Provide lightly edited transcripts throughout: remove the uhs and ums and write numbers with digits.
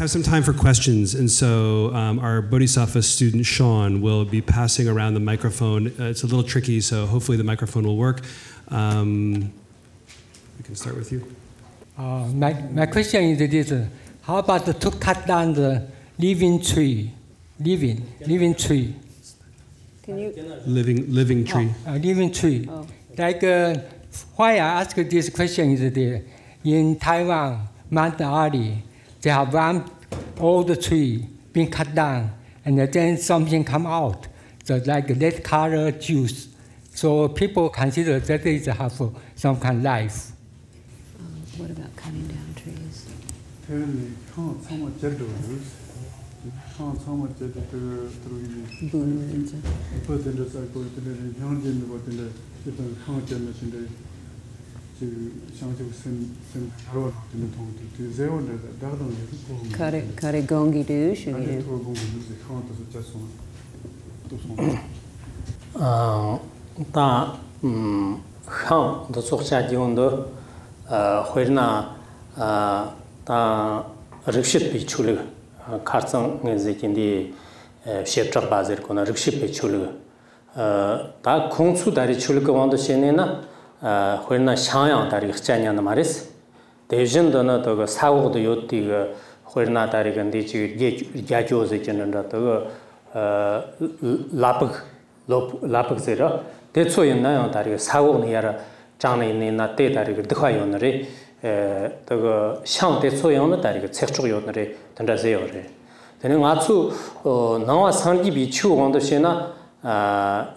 have some time for questions, and so our Bodhisattva student Sean will be passing around the microphone. It's a little tricky, so hopefully the microphone will work. We can start with you. My question is this: how about to cut down the living tree? Living tree. Can you? Living tree. Living tree. Oh. Like why I ask this question is that in Taiwan, Mount Ali, they have one old tree being cut down, and then something come out, so like red color juice. So people consider that it have some kind of life. What about cutting down trees? Kare gongi du shugi. Ta khang do sokcha jiwondo hoirna ta rikshit pi chule khartsang ngezekindi shepchak bazir kona rikshit pi chule ta khongsu dari chule ko wando shenena hoirna shanyang dari khchanyang maris dejin dona to sawodo yotti hoirna dari gandi chi gyajo zekenanda to lapag zera 대초 있나요? 다리가 사고는 야라 장내 있는 나 때 다리가 드화요너리 그 상 대초용의 다리가 책쪽요너리 던다세요래. 되는 아주 나와 상기 비추 원도시나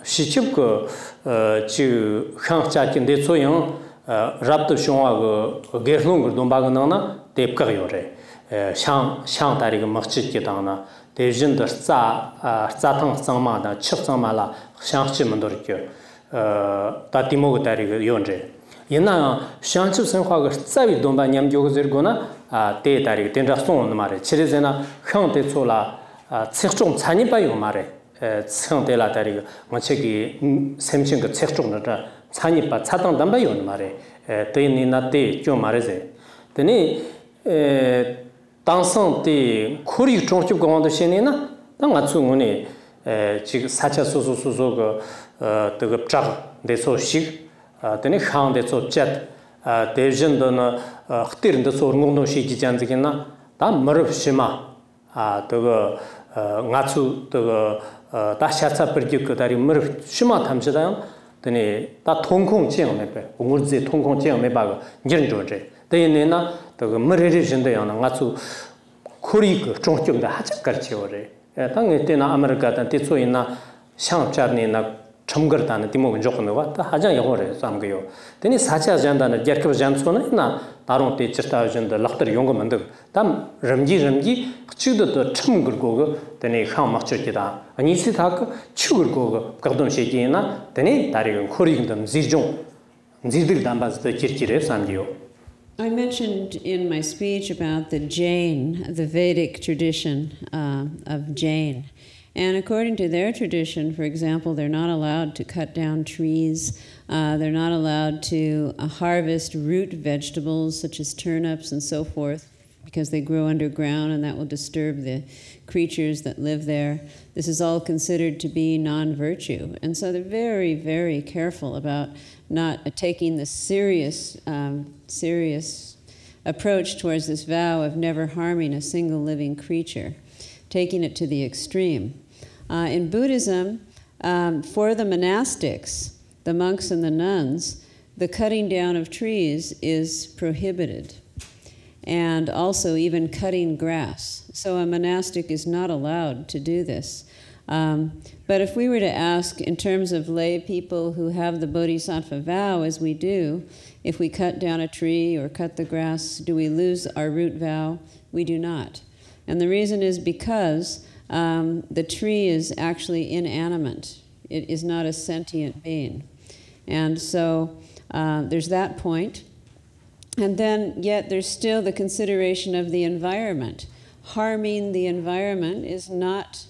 시집 그지 항자긴 대초용 rap도 쇼하고 게르롱을 돈바가나나 대입가요래. 상 다리가 먹지게 당나 대진더 자탕 상마다 척상마라 상치문도르겨 다티모고 다리가 요언제 옛날 샹츠 생화가 자위 돈바 냠교고 저거나 때 다리 된다송 말에 치레제나 형대 초라 책종 찬이바요 말에 청대라 다리가 뭐책이 샘친 그 책종나다 찬이바 차당 담바요 말에 때니나 때좀 말에제 되니 당선 때 코리 종축 공원도 신이나 당 맞추고니 지금 사차 소소소소 그 뜨겁작 대소식 되니 항대 소챗 대전도는 흑들인데 소르공도 시기잔지기나 다 머럽시마 그거 맞추 그거 다샤차 버지고 다리 머럽시마 탐시다요 되니 다 통콩지형에 배 우물지 통콩지형에 봐가 인정조제 되니나 그 머리리진데요나 맞추 코리 종축도 하자 가르치오래 당에 때나 아메리카다 대초이나 상업자니나 첨거다는 디모근 조건과 다 하자 영어래 삼고요. 되니 사차 잔다는 결급 잔소나 다른 때 지스타전도 럭터 용거만도 담 럼지 치도도 첨거고 되니 항막적이다. 아니시 다 추거고 거든 시기나 되니 다리는 코리긴도 지들 담바스도 지르지레 삼디요. I mentioned in my speech about the Jain, the Vedic tradition of Jain. And according to their tradition, for example, they're not allowed to cut down trees. They're not allowed to harvest root vegetables such as turnips and so forth because they grow underground and that will disturb the creatures that live there. This is all considered to be non-virtue. And so they're very, very careful about not taking the serious approach towards this vow of never harming a single living creature, taking it to the extreme. In Buddhism, for the monastics, the monks and the nuns, the cutting down of trees is prohibited, and also even cutting grass. So a monastic is not allowed to do this. But if we were to ask in terms of lay people who have the bodhisattva vow, as we do, if we cut down a tree or cut the grass, do we lose our root vow? We do not. And the reason is because the tree is actually inanimate. It is not a sentient being. And so there's that point. And then yet there's still the consideration of the environment. Harming the environment is not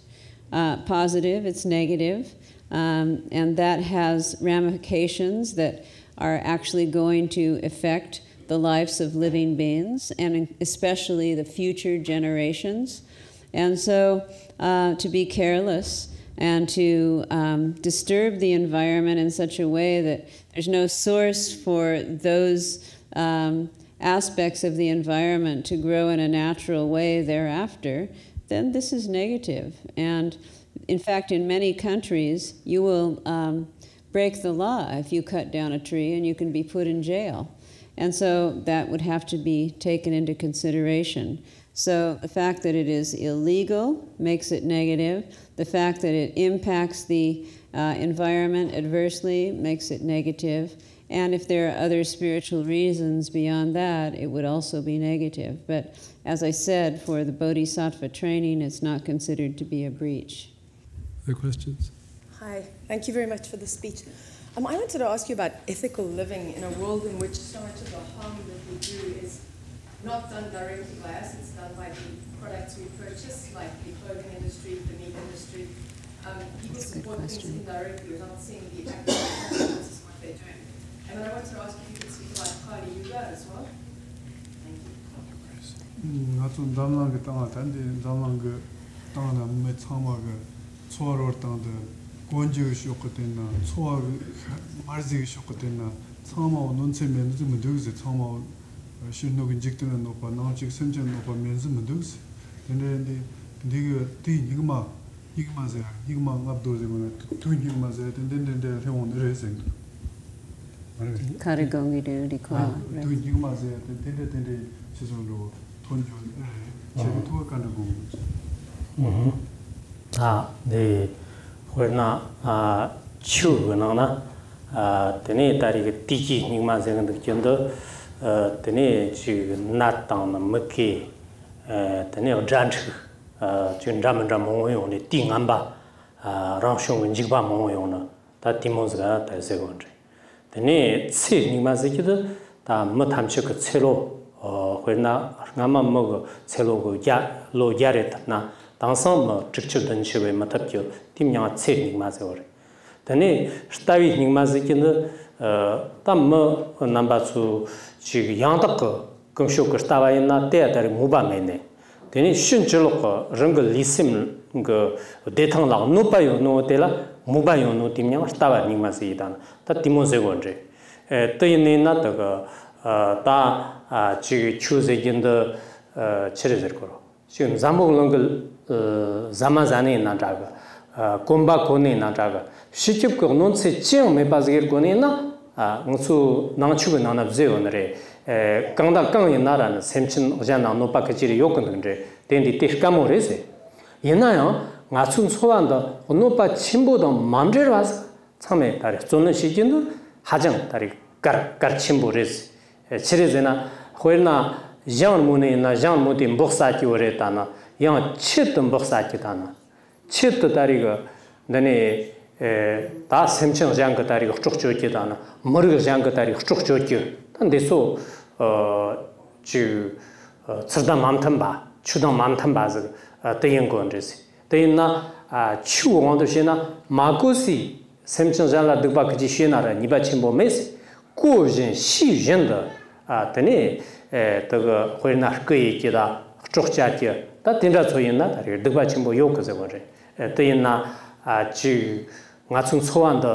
positive, it's negative. And that has ramifications that are actually going to affect the lives of living beings, and especially the future generations. And so to be careless and to disturb the environment in such a way that there's no source for those aspects of the environment to grow in a natural way thereafter, then this is negative. And in fact, in many countries, you will break the law if you cut down a tree, and you can be put in jail. And so that would have to be taken into consideration. So the fact that it is illegal makes it negative. The fact that it impacts the environment adversely makes it negative. And if there are other spiritual reasons beyond that, it would also be negative. But as I said, for the Bodhisattva training, it's not considered to be a breach. Other questions? Hi, thank you very much for the speech. I wanted to ask you about ethical living in a world in which so much of the harm that we do is not done directly by us, it's done by the products we purchase, like the clothing industry, the meat industry. People support things indirectly without seeing the actual consequences of what they're doing. And then I wanted to ask if you could speak about Kali Yuga as well. Thank you. 나좀 담랑 그 땅아 단지 담랑 그 땅아 매 참아 그 소화로 땅데 권지의 쇼거든나 소화 말지의 쇼거든나 참아 논체면 좀 되게 참아 신노긴 직드는 노파 나직 선전 노파 면서 문득스 근데 네가 티 이거마세요 이거마 압도되면 두 이거마세요 근데 회원을 해서 Karagongidu Dikwa. 두 이거마세요 근데 세상으로 돈 제가 도와 가는 거 네 그러나 추구나 되네 다리가 티지 니마세는 느껴도 되네 지금 나타나는 먹기 되네 잔치 준 잠은 모용이 띵안바 랑숑은 지바 모용나 다 티모스가 다세건지 되네 치 니마세기도 다 못함치고 체로 그러나 나만 먹어 체로고 야로 야레나 당선 직접 던치고 맞답죠 팀냥 치 니마세오래 되네 스타위 니마세기는 tamma nambatsu chi yangdak gongshok stawaina teatari mubamene teni shunchilok rang lisim ge detang la no payo no tela mubayo no timnya stawa nimasi dan ta timose gonje teyne na ta ta chi choose ginde cherezer koro 지금 zambolong zamazane na jaga komba kone na jaga 시집 거 논세 ཅing me bazger kone na ngsu nangchugo nana bzeonre kangda kangye naran semchin ojana no pakachiri yokondre dendi tishkamorese yenayo ngachun sowanda onopa chimbodo mamjer was 참에 다리 쏘는 시기는 하정 다리 gar chimborese cherezena hoena jan munena jan modi mboksa ki oretana yang chit mboksa ki dana chit 다리가 너네 다 semchang jang ka tari chuk chok ki dana murg jang ka tari chuk chok ki tan deso ju tsda mamtam ba chudang mamtam ba z tayeng gon res tayna chu wang de shena magosi semchang jang la dba ki shena ra niba chimbo mes ko jin shi jin de tane de hoina ge ki da chuk cha ki ta tinra choyin na tari dba chimbo yo ka ze gon re tayna ju ngachung chowan데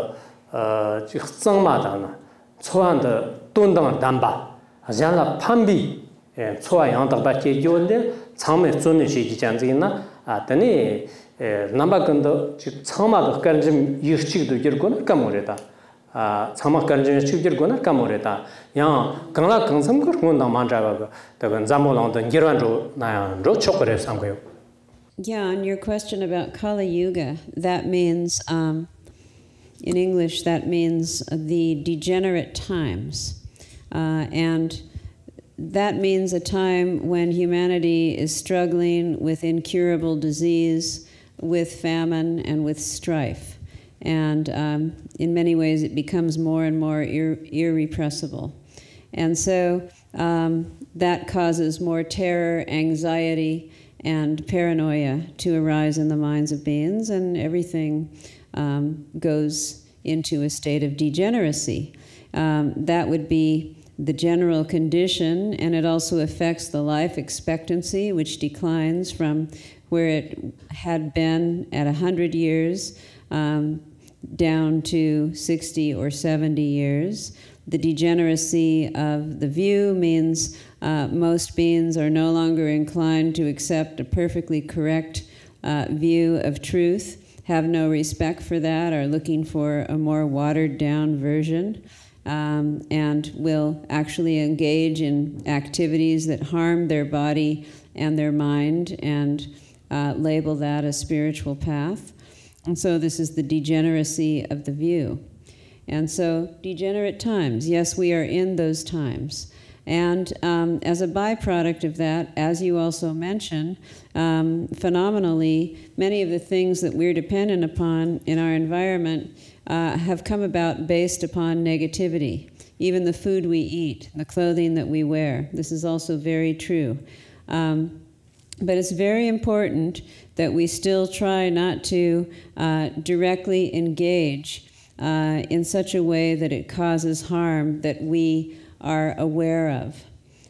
지 흑성마다나 초한데 돈당 담바 아잔라 판비 초와 양덕밖에 요인데 참에 존는 시기 장지나 아더니 남바근도 지 참마도 간좀 유치기도 결고는 까모래다 참마 간좀 유치기고는 까모래다 양 강라 강성 그런 남만자가 더건 잠몰랑도 기란조 나양로 초거래 상고요. Yeah, on your question about Kali Yuga, that means in English, that means the degenerate times. And that means a time when humanity is struggling with incurable disease, with famine, and with strife. And in many ways, it becomes more and more irrepressible. And so that causes more terror, anxiety, and paranoia to arise in the minds of beings, and everything goes into a state of degeneracy. That would be the general condition, and it also affects the life expectancy, which declines from where it had been at 100 years down to 60 or 70 years. The degeneracy of the view means most beings are no longer inclined to accept a perfectly correct view of truth, have no respect for that, are looking for a more watered down version, and will actually engage in activities that harm their body and their mind and label that a spiritual path. And so this is the degeneracy of the view. And so degenerate times, yes, we are in those times. And as a byproduct of that, as you also mentioned, phenomenally, many of the things that we're dependent upon in our environment have come about based upon negativity. Even the food we eat, the clothing that we wear, this is also very true. But it's very important that we still try not to directly engage in such a way that it causes harm that we are aware of.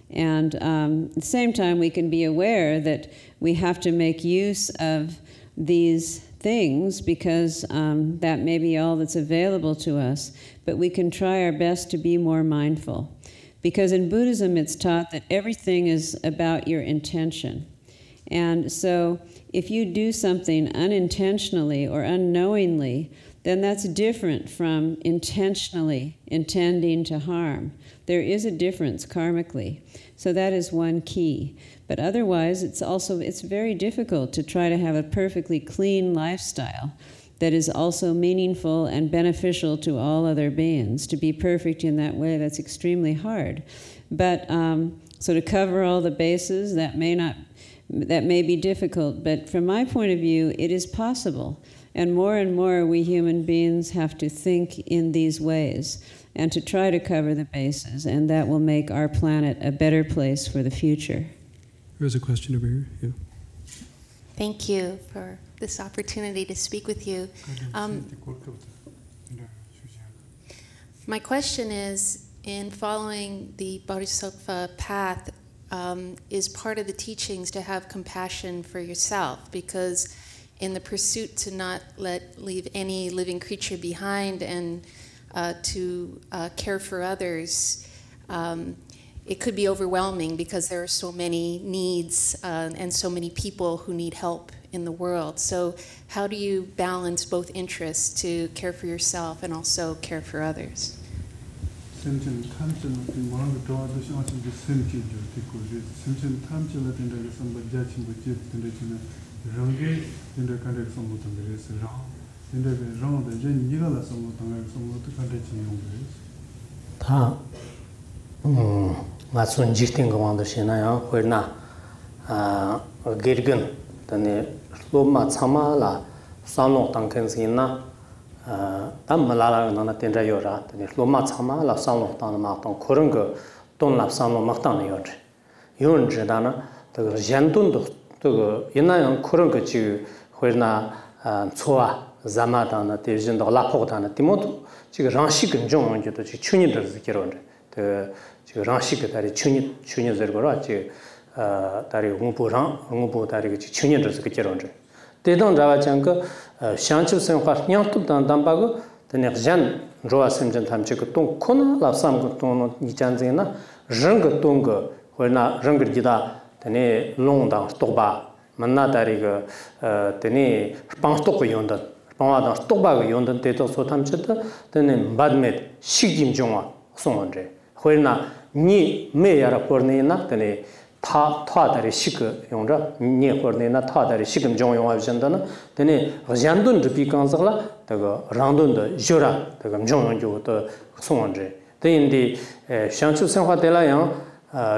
And at the same time, we can be aware that we have to make use of these things because that may be all that's available to us, but we can try our best to be more mindful. Because in Buddhism, it's taught that everything is about your intention. And so if you do something unintentionally or unknowingly, then that's different from intentionally intending to harm. There is a difference karmically. So that is one key. But otherwise, it's very difficult to try to have a perfectly clean lifestyle that is also meaningful and beneficial to all other beings. To be perfect in that way, that's extremely hard. But so to cover all the bases, that may be difficult. But from my point of view, it is possible. And more we human beings have to think in these ways and to try to cover the bases, and that will make our planet a better place for the future. There's a question over here. Yeah. Thank you for this opportunity to speak with you. My question is, in following the Bodhisattva path, is part of the teachings to have compassion for yourself, because in the pursuit to not leave any living creature behind and to care for others, it could be overwhelming because there are so many needs and so many people who need help in the world. So how do you balance both interests to care for yourself and also care for others? Matsun jisting gawando shena ya hoina gergun tane loma chama la sano tangken sina tam malala na tendra yora tane loma chama la sano tang ma tang korung ton la sano ma tang yor yon jidana de jandun de ina yang korung ji hoina choa zama dana de jin de la po dana timoto ji rangshi gen jong ji de chuni de zikiro de rangshik dari chunyi zirgora chi dari ngumpu dari chunyi dhruzi kichironri. Dedang rawa changa shanchib semkhar nyangtub dan dambago dani zhan rowa semjan tamchi ka tong kona la samga tong nichan zingna rang tong hoina rang gida dani long dang stokba manna dari dani pang stok yondan pangwa dang stokba yondan dedo so tamchi dani badmed shikjim jongwa songonri. 호이나 니 메야라 포르네나 데네 타다리 시크 용라 니 포르네나 타다리 시금 종 용하전다나 데네 잔돈 드비칸즈라 다가 란돈데 조라 다가 종 용조도 송원제 데인디 샹추 생활데라양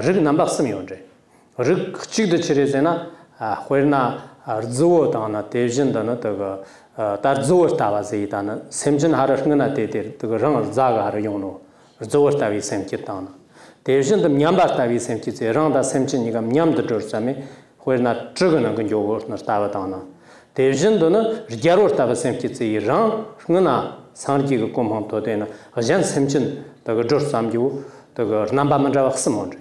르그 남박 스미온제 르 치드 치레제나 호이나 르즈오 다나 데진다나 다가 다르즈오 타와제이다나 셈진 하르흥나 데데 다가 랑 자가 하르 용노 Zoortavi semkitana. Devjin the Nyambartavi semkit, Randa semchinigam Nyam the Dursami, where not Trugan and Yogurt Nastavadana. Devjin dona, Jarortava semkit, Ran, Huna, Sanji Compontodena, a Jan Semchin, the Dursam you, 그 남바만자와 흠몬데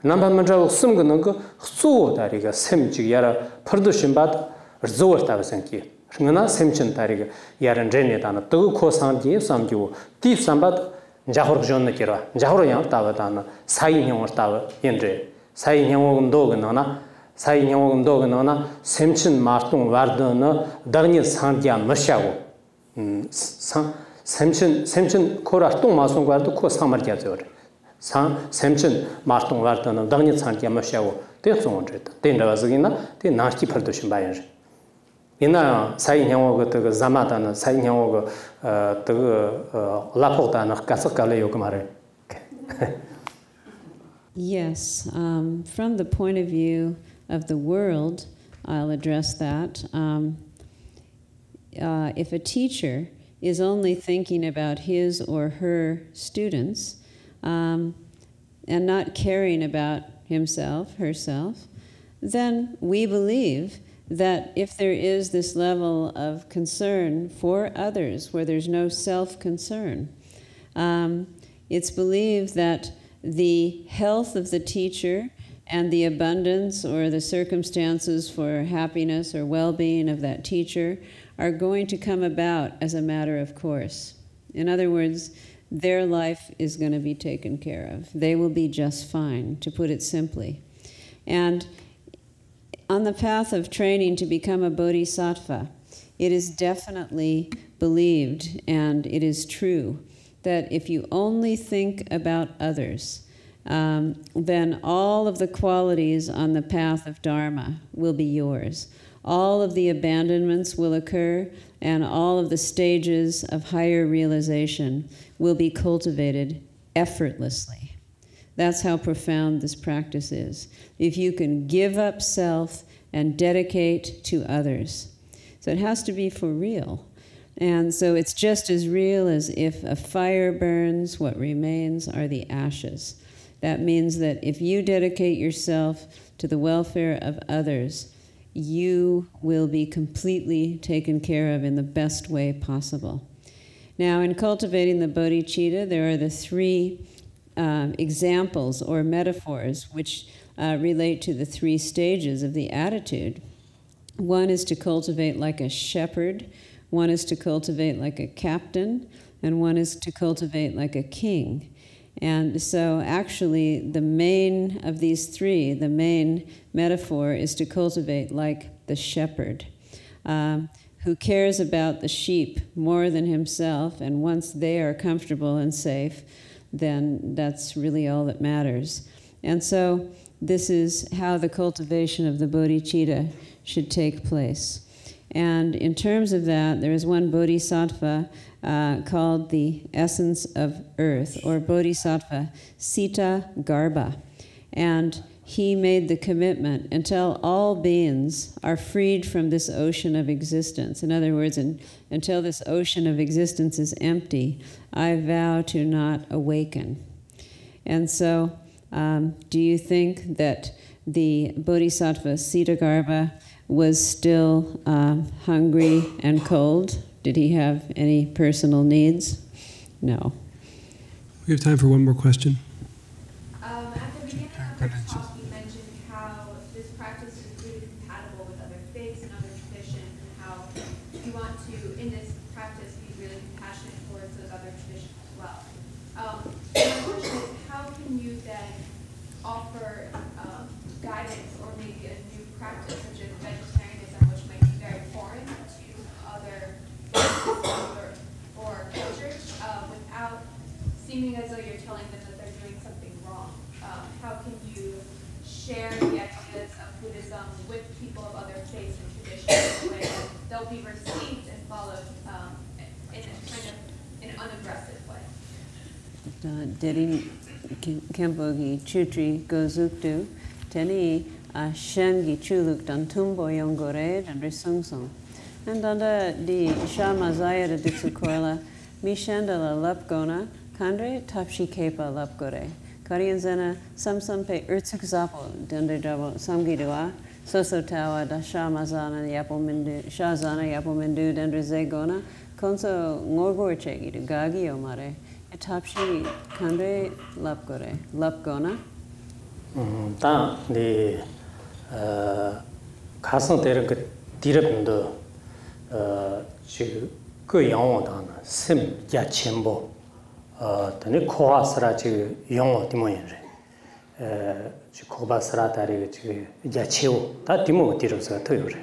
남바만자와 흠그는 그 흡수 다리가 샘지 야라 퍼두신 바다 저어다고 생기 그러나 샘친 다리가 야른 제네다나 또 코상지 삼주 딥삼바다 자호르 존나 기라 자호르 양타바다나 사이형을 타바 인제 사이형은 도그나나 사이형은 도그나나 샘친 마스통 와르드나 다니 상디야 마샤고 샘친 코라 똥 마송 와르드 코 상마르자 저래 샘친 마스통 와르드나 다니 상디야 마샤고 대송원제 된다가지기나 대 나스티 퍼도신 바이지 이나 사이형은 그 자마다나 사이형은 그 라포다나 가서갈래 요그 말해. Yes, from the point of view of the world, I'll address that. If a teacher is only thinking about his or her students and not caring about himself, herself, then we believe that if there is this level of concern for others where there's no self-concern, it's believed that the health of the teacher and the abundance or the circumstances for happiness or well-being of that teacher are going to come about as a matter of course. In other words, their life is going to be taken care of. They will be just fine, to put it simply. And on the path of training to become a bodhisattva, it is definitely believed, and it is true, that if you only think about others, then all of the qualities on the path of Dharma will be yours. All of the abandonments will occur, and all of the stages of higher realization will be cultivated effortlessly. That's how profound this practice is. If you can give up self and dedicate to others. So it has to be for real. And so it's just as real as if a fire burns, what remains are the ashes. That means that if you dedicate yourself to the welfare of others, you will be completely taken care of in the best way possible. Now, in cultivating the bodhicitta, there are the three examples or metaphors which relate to the three stages of the attitude. One is to cultivate like a shepherd, one is to cultivate like a captain, and one is to cultivate like a king. And so actually the main of these three, the main metaphor is to cultivate like the shepherd, who cares about the sheep more than himself, and once they are comfortable and safe, then that's really all that matters. And so this is how the cultivation of the bodhicitta should take place. And in terms of that, there is one bodhisattva called the essence of earth, or bodhisattva Sita Garbha. And he made the commitment until all beings are freed from this ocean of existence. In other words, until this ocean of existence is empty, I vow to not awaken. And so, do you think that the bodhisattva Sitagarbha was still hungry and cold? Did he have any personal needs? No. We have time for one more question. At the beginning of the talk, you mentioned how this practice is really compatible with other faiths and other traditions, and how you want to, in this practice, be really compassionate towards those other traditions as well. My question is, how can you then offer guidance or maybe a new practice, such as vegetarianism, which might be very foreign to other faiths or cultures, without seeming as though you're telling them that they're doing something wrong? How can you share the ideas of Buddhism with people of other faiths and traditions in a way that they'll be received and followed in a kind of an unaggressive way? Deri Kempogi Chutri Gozuktu, Teni Shengi Chuluk Dantumbo Yongore and Risungsong. And under the Shamazaya de Dixukorla, Mishandala Lapgona, Kandre Tapshi Kepa Lapgore. Karianzana Samsampe Urtsuk Zapo, Dende Dabo Samgidua, Sosotawa, Da Shamazana Yapomindu, Shazana Yapomindu, Dendre Zegona, Konso Ngorgorchegi, Gagi Omare. Etapshi kande lapgore. Lapgona. 다 네 가서 되는 그 디럽도 지금 그 영어다는 심 야첨보 더니 코아스라 지금 영어 디모인데 지 코바스라 다리 지금 야체오 다 디모 디럽스가 더요래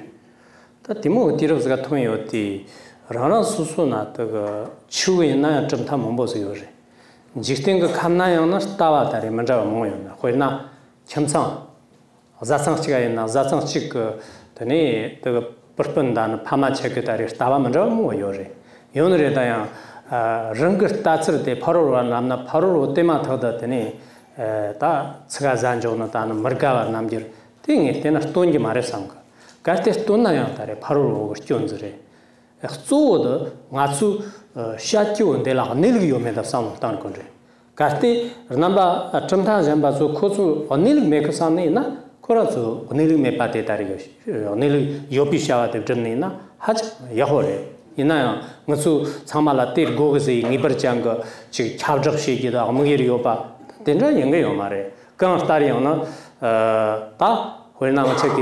다 디모 디럽스가 통요디 라나 수수나 그 추에나 좀 다 몸보세요래 직된 그 감나요나 따와다리 먼저 뭐요나 거기나 첨상 자상치가 있나 자상치 그 더니 그 퍼펀다는 파마 체크다리 따와 먼저 뭐요래 요늘에 다양 ರಂಗ ತಾಚರತೆ ಫರೋರ ನಾಮನ ಫರೋರ ತೆಮಾ ಥದತನೆ ತಾ ಸಗ ಜಾಂಜೋನ ತಾನ ಮರ್ಗಾವ ನಾಮಜಿರ್ ತಿಂಗೆ ತೆನ ಸ್ಟೋಂಗಿ ಮಾರೆ ಸಂಗ ಕಾಸ್ತೆ ಸ್ಟೋನ್ನ ಯಾತಾರೆ ಫರೋರ ಸ್ಟೋನ್ಜರೆ ಝೋದ ಮಾಚು ಶಾಚ್ಯೋ 데라 닐기 요메다 사무 ತಾನ್ಕೊಂಡ್ರೆ ಕಾಸ್ತೆ ನಂಬ ಚಂತಾ ಜಂಬಾಚು ಖೋಚು Anil ಮೇಕಸಾನೆನಾ 코라서 오늘 메파테 다리가 오늘 요피샤와데 전네나 하자 야호레 이나야 무슨 참말라 때 고그지 니버장거 지 차적시기다 아무게리오바 된다 연게요 말에 강스타리오나 다 회나마 책이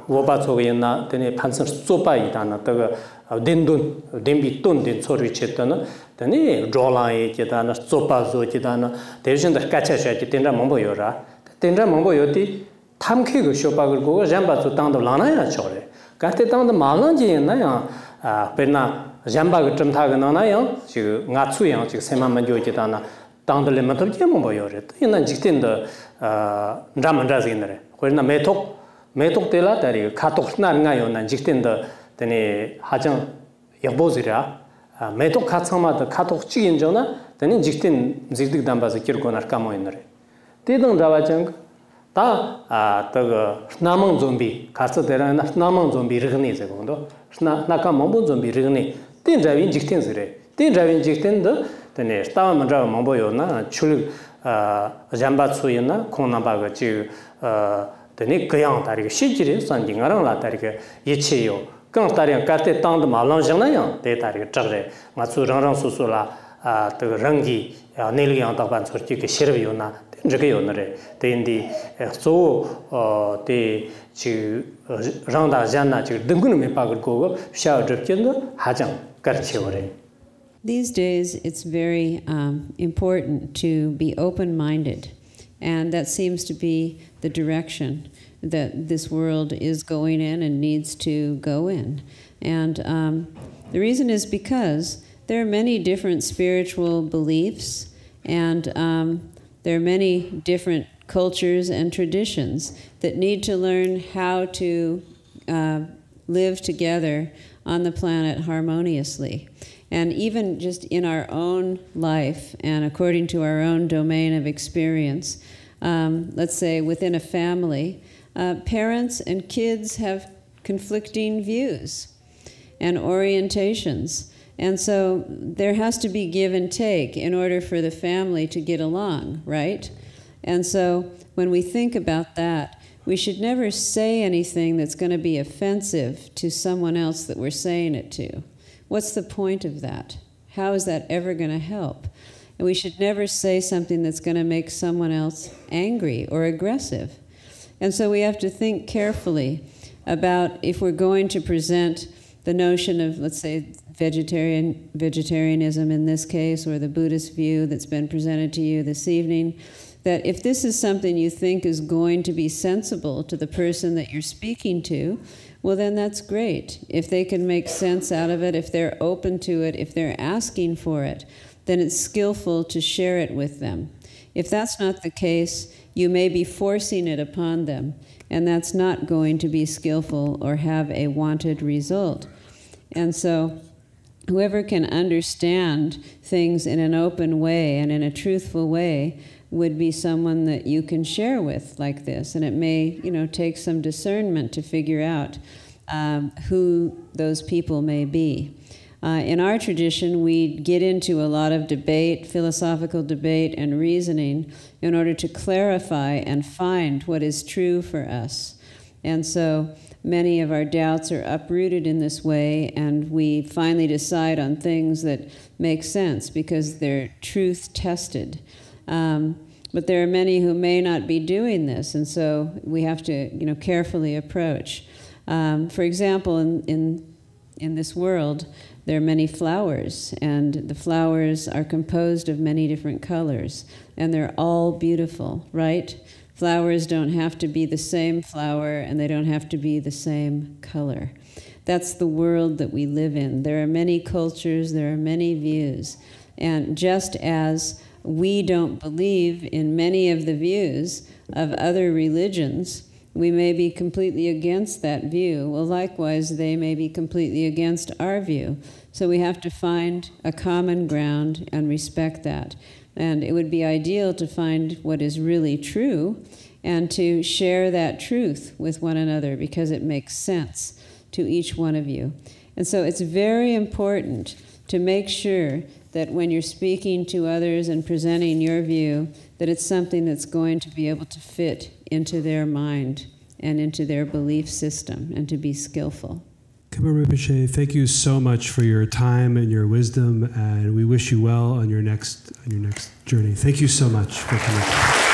오바 속에나 되네 판선 소바이다나 또 덴돈 덴비 돈된 소리 쳤다나 되네 졸라에 기다나 소바조 기다나 대신에 까차샤기 된다 뭐보여라 된다 뭐보여디 탐케고 쇼박을 고가 잠바도 땅도 라나야 저래 가테 땅도 말랑지나야 베나 잠바가 좀 타가나요 지금 나추양 지금 세만만 조기다나 땅들에 맞게 뭐여래 이난 직된도 라만자지네 그러나 메톡 때라 다리 카톡나가요 난 직된도 되네 하정 여보지라 메톡 카츠마도 카톡 찍인 전에 되네 직된 직득 담바서 kir고나 까모이네 대등 자와정 다 그 나망 좀비 가서 되는 나망 좀비 르그니 저거도 나가 몽보 좀비 르그니 딘자윈 직텐스레 딘자윈 직텐도 되네 스타만 먼저 몽보요나 출 잠바츠이나 콩나바가 지 되네 그냥 다리가 실질이 산딩아랑라 다리가 예체요 강다리가 까테 땅도 말랑잖아요 대다리가 저래 마츠랑랑 소소라 그 랑기 내리양 답반 소리게 싫어요나这个有那嘞，对的，对，就让大家呢，就能够没把个个小这边的还讲干起来。 These days, it's very important to be open-minded, and that seems to be the direction that this world is going in and needs to go in. And the reason is because there are many different spiritual beliefs, and there are many different cultures and traditions that need to learn how to live together on the planet harmoniously. And even just in our own life and according to our own domain of experience, let's say within a family, parents and kids have conflicting views and orientations. And so there has to be give and take in order for the family to get along, right? And so when we think about that, we should never say anything that's going to be offensive to someone else that we're saying it to. What's the point of that? How is that ever going to help? And we should never say something that's going to make someone else angry or aggressive. And so we have to think carefully about if we're going to present the notion of, let's say, vegetarianism in this case, or the Buddhist view that's been presented to you this evening, that if this is something you think is going to be sensible to the person that you're speaking to, well, then that's great. If they can make sense out of it, if they're open to it, if they're asking for it, then it's skillful to share it with them. If that's not the case, you may be forcing it upon them, and that's not going to be skillful or have a wanted result. And so whoever can understand things in an open way and in a truthful way would be someone that you can share with like this. And it may, take some discernment to figure out who those people may be. In our tradition, we get into a lot of debate, philosophical debate and reasoning in order to clarify and find what is true for us. And so many of our doubts are uprooted in this way, and we finally decide on things that make sense because they're truth tested. But there are many who may not be doing this, and so we have to, carefully approach. For example, in this world, there are many flowers, and the flowers are composed of many different colors, and they're all beautiful, right? Flowers don't have to be the same flower, and they don't have to be the same color. That's the world that we live in. There are many cultures, there are many views, and just as we don't believe in many of the views of other religions, we may be completely against that view. Well, likewise, they may be completely against our view. So we have to find a common ground and respect that. And it would be ideal to find what is really true and to share that truth with one another because it makes sense to each one of you. And so it's very important to make sure that when you're speaking to others and presenting your view, that it's something that's going to be able to fit into their mind and into their belief system and to be skillful. Khenpo Rinpoche, thank you so much for your time and your wisdom, and we wish you well on your next journey. Thank you so much for coming.